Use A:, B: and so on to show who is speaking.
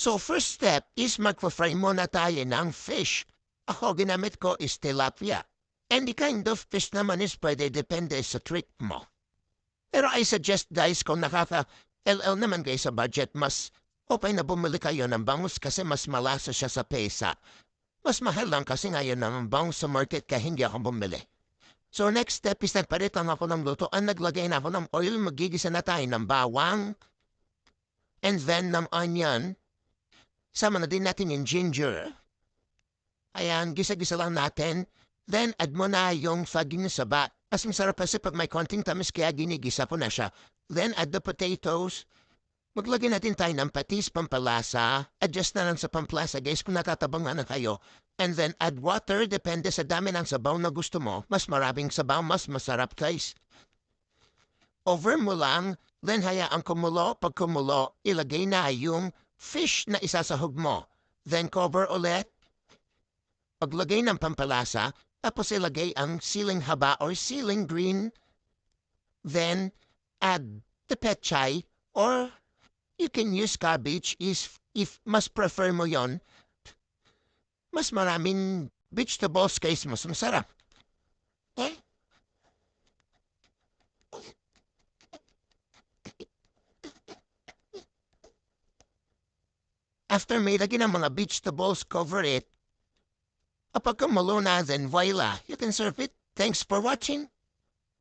A: So first step is magpa-fry muna tayo ng fish. Ako ginamit ko is tilapia. And the kind of fish naman is pwede depende sa trick mo. Pero I suggest guys kung nakaka-LL naman guys sa budget, mas okay na bumili kayo ng bangus kasi mas malasa siya sa pesa. Mas mahal lang kasi ngayon ng bangus sa market kaya hindi ako bumili. So next step is nagpalit lang ako ng lutoan, naglagay na ako ng oil, magigisa na tayo ng bawang, and then ng onion. Sama na din natin yung ginger. Ayan, gisa-gisa lang natin. Then add mo na yung saging na saba. Mas masarap kasi pag may konting tamis kaya ginigisa po na siya. Then add the potatoes. Maglagay natin tayo ng patis, pampalasa. Adjust na lang sa pampalasa guys kung natatabangan na kayo. And then add water, depende sa dami ng sabaw na gusto mo. Mas maraming sabaw, mas masarap guys. Over mo lang, then hayaan kumulo. Pag kumulo, ilagay na yung fish na isasahog mo. Then cover ulit. Paglagay ng pampalasa, tapos ilagay ang siling haba or siling green. Then add the pechay or you can use cabbage if mas prefer mo yon. Mas maraming vegetables guys, mas masarap. Eh? After may lagyan ng mga vegetables, cover it. Kapag kumulo na, then voila, you can serve it. Thanks for watching.